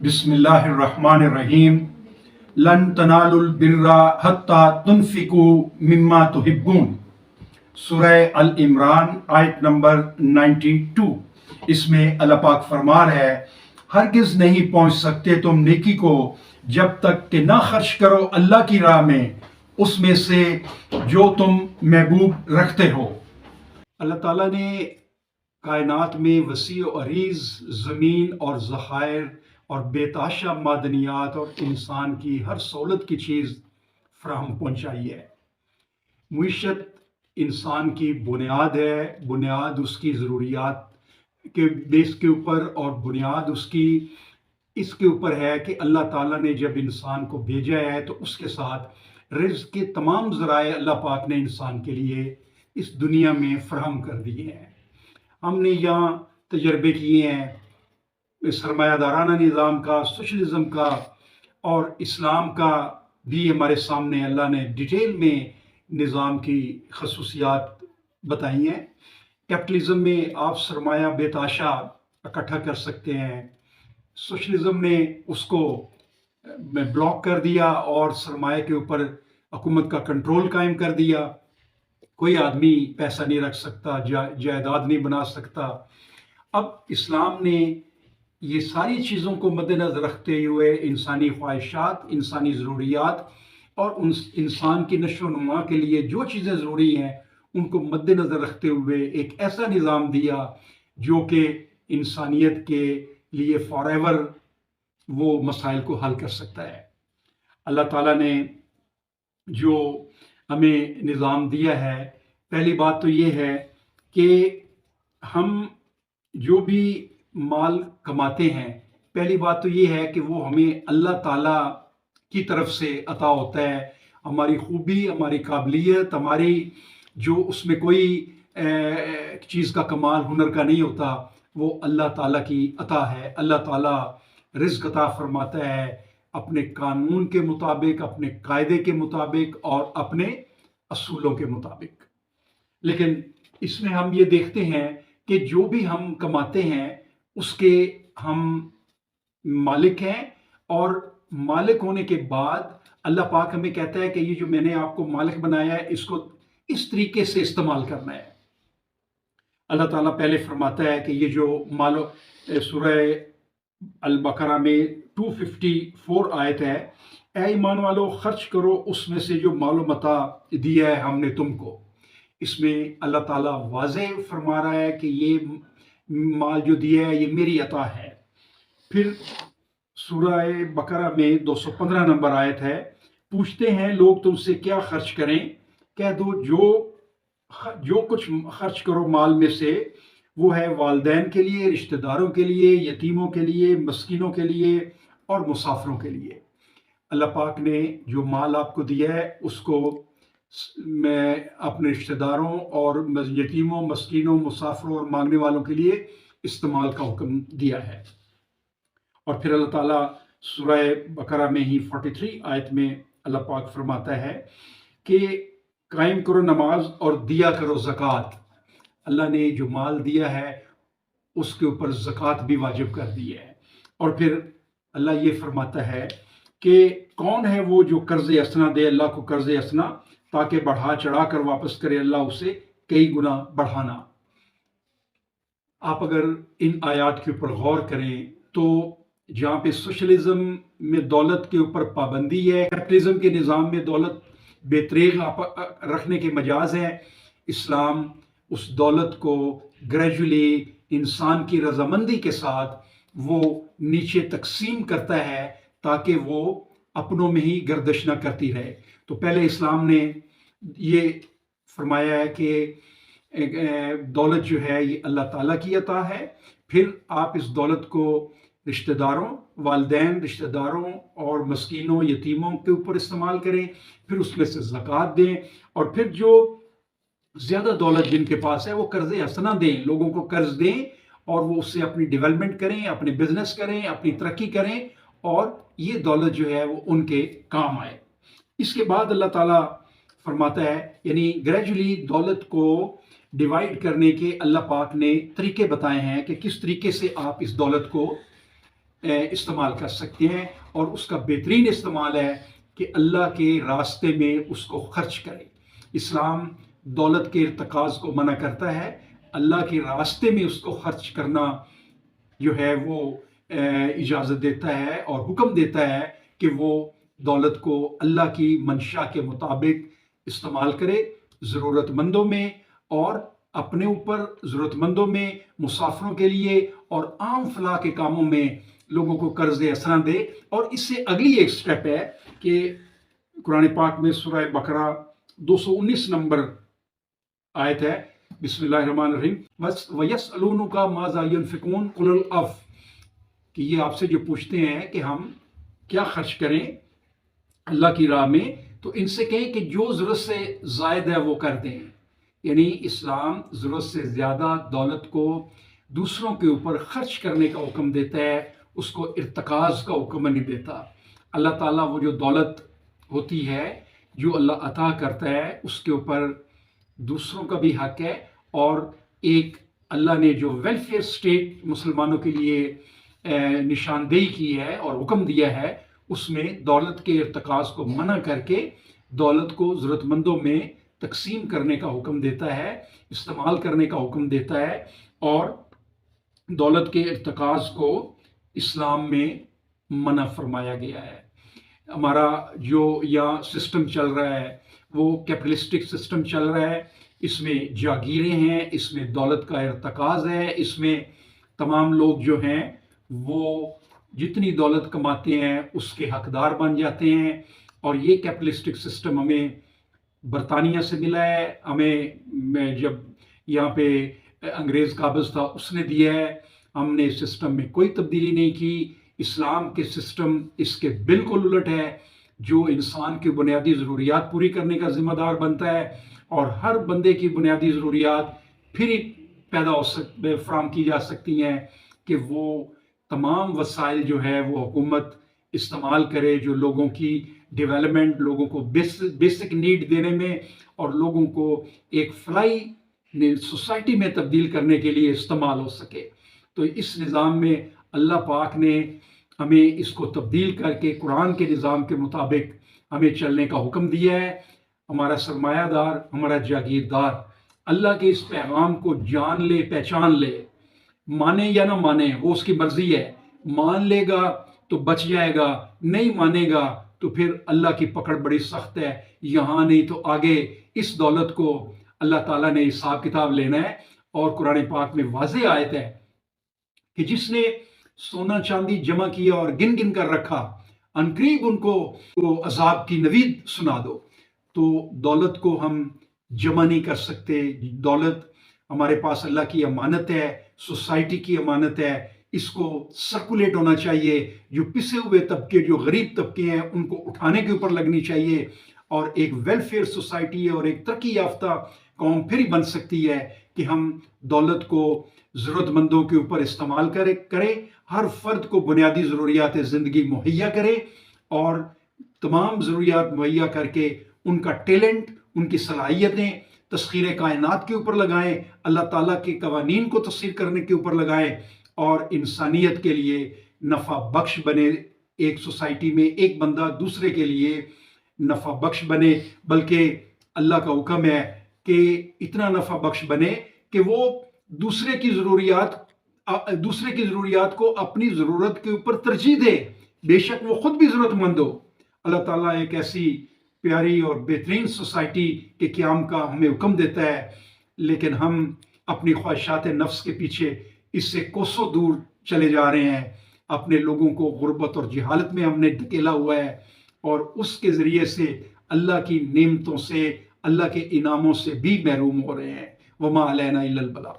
بسم اللہ الرحمن الرحیم لن تنالوا البر حتی تنفقوا مما تحبون، سورہ العمران آیت نمبر 92۔ اس میں اللہ پاک فرما رہا ہے ہرگز نہیں پہنچ سکتے تم نیکی کو جب تک کہ نہ خرچ کرو اللہ کی راہ میں اس میں سے جو تم محبوب رکھتے ہو۔ اللہ تعالیٰ نے کائنات میں وسیع و عریض زمین اور ذخائر اور بے تحاشا معدنیات اور انسان کی ہر سہولت کی چیز فراہم پہنچائی ہے۔ معیشت انسان کی بنیاد ہے، بنیاد اس کی ضروریات کے بیس کے اوپر، اور بنیاد اس کے اوپر ہے کہ اللہ تعالیٰ نے جب انسان کو بھیجا ہے تو اس کے ساتھ رزق کے تمام ذرائع اللہ پاک نے انسان کے لیے اس دنیا میں فراہم کر دیے ہیں۔ ہم نے یہاں تجربے کیے ہیں سرمایہ دارانہ نظام کا، سوشلزم کا اور اسلام کا بھی ہمارے سامنے اللہ نے ڈیٹیل میں نظام کی خصوصیات بتائی ہیں۔ کیپٹلزم میں آپ سرمایہ بے تحاشا اکٹھا کر سکتے ہیں، سوشلزم نے اس کو بلاک کر دیا اور سرمایہ کے اوپر حکومت کا کنٹرول قائم کر دیا۔ کوئی آدمی پیسہ نہیں رکھ سکتا، جائیداد نہیں بنا سکتا۔ اب اسلام نے یہ ساری چیزوں کو مد نظر رکھتے ہوئے انسانی خواہشات، انسانی ضروریات اور انسان کی نشو و نما کے لیے جو چیزیں ضروری ہیں ان کو مد نظر رکھتے ہوئے ایک ایسا نظام دیا جو کہ انسانیت کے لیے فار ایور وہ مسائل کو حل کر سکتا ہے۔ اللہ تعالیٰ نے جو ہمیں نظام دیا ہے، پہلی بات تو یہ ہے کہ ہم جو بھی مال کماتے ہیں، پہلی بات تو یہ ہے کہ وہ ہمیں اللہ تعالیٰ کی طرف سے عطا ہوتا ہے۔ ہماری خوبی، ہماری قابلیت، ہماری جو اس میں کوئی چیز کا کمال ہنر کا نہیں ہوتا، وہ اللہ تعالیٰ کی عطا ہے۔ اللہ تعالیٰ رزق عطا فرماتا ہے اپنے قانون کے مطابق، اپنے قاعدے کے مطابق اور اپنے اصولوں کے مطابق۔ لیکن اس میں ہم یہ دیکھتے ہیں کہ جو بھی ہم کماتے ہیں اس کے ہم مالک ہیں، اور مالک ہونے کے بعد اللہ پاک ہمیں کہتا ہے کہ یہ جو میں نے آپ کو مالک بنایا ہے اس کو اس طریقے سے استعمال کرنا ہے۔ اللہ تعالیٰ پہلے فرماتا ہے کہ یہ جو مالو سورہ البقرہ میں 254 آیت ہے، اے ایمان والو خرچ کرو اس میں سے جو مال و متاع دیا ہے ہم نے تم کو۔ اس میں اللہ تعالیٰ واضح فرما رہا ہے کہ یہ مال جو دیا ہے یہ میری عطا ہے۔ پھر سورہ بقرہ میں 215 نمبر آیت ہے، پوچھتے ہیں لوگ تم سے کیا خرچ کریں، کہہ دو جو کچھ خرچ کرو مال میں سے وہ ہے والدین کے لیے، رشتہ داروں کے لیے، یتیموں کے لیے، مسکینوں کے لیے اور مسافروں کے لیے۔ اللہ پاک نے جو مال آپ کو دیا ہے اس کو میں اپنے رشتہ داروں اور یتیموں، مسکینوں، مسافروں اور مانگنے والوں کے لیے استعمال کا حکم دیا ہے۔ اور پھر اللہ تعالیٰ سورہ بقرہ میں ہی 43 آیت میں اللہ پاک فرماتا ہے کہ قائم کرو نماز اور دیا کرو زکوٰۃ۔ اللہ نے جو مال دیا ہے اس کے اوپر زکوٰۃ بھی واجب کر دی ہے۔ اور پھر اللہ یہ فرماتا ہے کہ کون ہے وہ جو قرض حسنہ دے اللہ کو قرض حسنہ، تاکہ بڑھا چڑھا کر واپس کرے اللہ اسے کئی گنا بڑھانا۔ آپ اگر ان آیات کے اوپر غور کریں تو جہاں پہ سوشلزم میں دولت کے اوپر پابندی ہے، کیپٹلزم کے نظام میں دولت بے تریغ رکھنے کے مجاز ہیں، اسلام اس دولت کو گریجولی انسان کی رضامندی کے ساتھ وہ نیچے تقسیم کرتا ہے تاکہ وہ اپنوں میں ہی گردش نہ کرتی رہے۔ تو پہلے اسلام نے یہ فرمایا ہے کہ دولت جو ہے یہ اللہ تعالیٰ کی عطا ہے، پھر آپ اس دولت کو رشتہ داروں، والدین، رشتہ داروں اور مسکینوں، یتیموں کے اوپر استعمال کریں، پھر اس میں سے زکوٰۃ دیں، اور پھر جو زیادہ دولت جن کے پاس ہے وہ قرض حسنہ دیں، لوگوں کو قرض دیں اور وہ اس سے اپنی ڈیولپمنٹ کریں، اپنے بزنس کریں، اپنی ترقی کریں، اور یہ دولت جو ہے وہ ان کے کام آئے۔ اس کے بعد اللہ تعالیٰ فرماتا ہے، یعنی گریجولی دولت کو ڈیوائیڈ کرنے کے اللہ پاک نے طریقے بتائے ہیں کہ کس طریقے سے آپ اس دولت کو استعمال کر سکتے ہیں، اور اس کا بہترین استعمال ہے کہ اللہ کے راستے میں اس کو خرچ کریں۔ اسلام دولت کے ارتکاز کو منع کرتا ہے، اللہ کے راستے میں اس کو خرچ کرنا جو ہے وہ اجازت دیتا ہے اور حکم دیتا ہے کہ وہ دولت کو اللہ کی منشا کے مطابق استعمال کرے، ضرورت مندوں میں اور اپنے اوپر، ضرورت مندوں میں، مسافروں کے لیے اور عام فلاح کے کاموں میں لوگوں کو قرض حسنہ دے۔ اور اس سے اگلی ایک سٹیپ ہے کہ قرآن پاک میں سورہ بقرہ 219 نمبر آیت ہے، بسم اللہ الرحمن الرحیم، وَيَسْأَلُونَكَ مَاذَا يُنْفِقُونَ قُلِ الْعَفْوَ، کہ یہ آپ سے جو پوچھتے ہیں کہ ہم کیا خرچ کریں اللہ کی راہ میں، تو ان سے کہیں کہ جو ضرورت سے زائد ہے وہ کر دیں۔ یعنی اسلام ضرورت سے زیادہ دولت کو دوسروں کے اوپر خرچ کرنے کا حکم دیتا ہے، اس کو ارتکاز کا حکم نہیں دیتا۔ اللہ تعالیٰ وہ جو دولت ہوتی ہے جو اللہ عطا کرتا ہے اس کے اوپر دوسروں کا بھی حق ہے، اور ایک اللہ نے جو ویلفیئر سٹیٹ مسلمانوں کے لیے نشاندہی کی ہے اور حکم دیا ہے، اس میں دولت کے ارتکاز کو منع کر کے دولت کو ضرورت مندوں میں تقسیم کرنے کا حکم دیتا ہے، استعمال کرنے کا حکم دیتا ہے، اور دولت کے ارتکاز کو اسلام میں منع فرمایا گیا ہے۔ ہمارا جو یہاں سسٹم چل رہا ہے وہ کیپٹلسٹک سسٹم چل رہا ہے، اس میں جاگیریں ہیں، اس میں دولت کا ارتکاز ہے، اس میں تمام لوگ جو ہیں وہ جتنی دولت کماتے ہیں اس کے حقدار بن جاتے ہیں، اور یہ کیپٹلسٹک سسٹم ہمیں برطانیہ سے ملا ہے، ہمیں جب یہاں پہ انگریز قابض تھا اس نے دیا ہے، ہم نے اس سسٹم میں کوئی تبدیلی نہیں کی۔ اسلام کے سسٹم اس کے بالکل الٹ ہے، جو انسان کی بنیادی ضروریات پوری کرنے کا ذمہ دار بنتا ہے، اور ہر بندے کی بنیادی ضروریات پھر فراہم کی جا سکتی ہیں کہ وہ تمام وسائل جو ہے وہ حکومت استعمال کرے جو لوگوں کی ڈیولپمنٹ، لوگوں کو بیسک نیڈ دینے میں اور لوگوں کو ایک فلاحی سوسائٹی میں تبدیل کرنے کے لیے استعمال ہو سکے۔ تو اس نظام میں اللہ پاک نے ہمیں اس کو تبدیل کر کے قرآن کے نظام کے مطابق ہمیں چلنے کا حکم دیا ہے۔ ہمارا سرمایہ دار، ہمارا جاگیردار اللہ کے اس پیغام کو جان لے، پہچان لے، مانے یا نہ مانے وہ اس کی مرضی ہے، مان لے گا تو بچ جائے گا، نہیں مانے گا تو پھر اللہ کی پکڑ بڑی سخت ہے، یہاں نہیں تو آگے۔ اس دولت کو اللہ تعالیٰ نے حساب کتاب لینا ہے، اور قرآن پاک میں واضح آیت ہے کہ جس نے سونا چاندی جمع کیا اور گن گن کر رکھا، عنقریب ان کو عذاب کی نوید سنا دو۔ تو دولت کو ہم جمع نہیں کر سکتے، دولت ہمارے پاس اللہ کی امانت ہے، سوسائٹی کی امانت ہے، اس کو سرکولیٹ ہونا چاہیے، جو پسے ہوئے طبقے، جو غریب طبقے ہیں ان کو اٹھانے کے اوپر لگنی چاہیے، اور ایک ویلفیئر سوسائٹی اور ایک ترقی یافتہ قوم پھر ہی بن سکتی ہے کہ ہم دولت کو ضرورت مندوں کے اوپر استعمال کریں، ہر فرد کو بنیادی ضروریات زندگی مہیا کرے، اور تمام ضروریات مہیا کر کے ان کا ٹیلنٹ، ان کی صلاحیتیں تسخیر کائنات کے اوپر لگائیں، اللہ تعالیٰ کے قوانین کو تسخیر کرنے کے اوپر لگائیں، اور انسانیت کے لیے نفع بخش بنے۔ ایک سوسائٹی میں ایک بندہ دوسرے کے لیے نفع بخش بنے، بلکہ اللہ کا حکم ہے کہ اتنا نفع بخش بنے کہ وہ دوسرے کی ضروریات کو اپنی ضرورت کے اوپر ترجیح دے، بے شک وہ خود بھی ضرورت مند ہو۔ اللہ تعالیٰ ایک ایسی پیاری اور بہترین سوسائٹی کے قیام کا ہمیں حکم دیتا ہے، لیکن ہم اپنی خواہشات نفس کے پیچھے اس سے کوسوں دور چلے جا رہے ہیں، اپنے لوگوں کو غربت اور جہالت میں ہم نے دھکیلا ہوا ہے، اور اس کے ذریعے سے اللہ کی نعمتوں سے، اللہ کے انعاموں سے بھی محروم ہو رہے ہیں۔ وما علینا الا البلاغ۔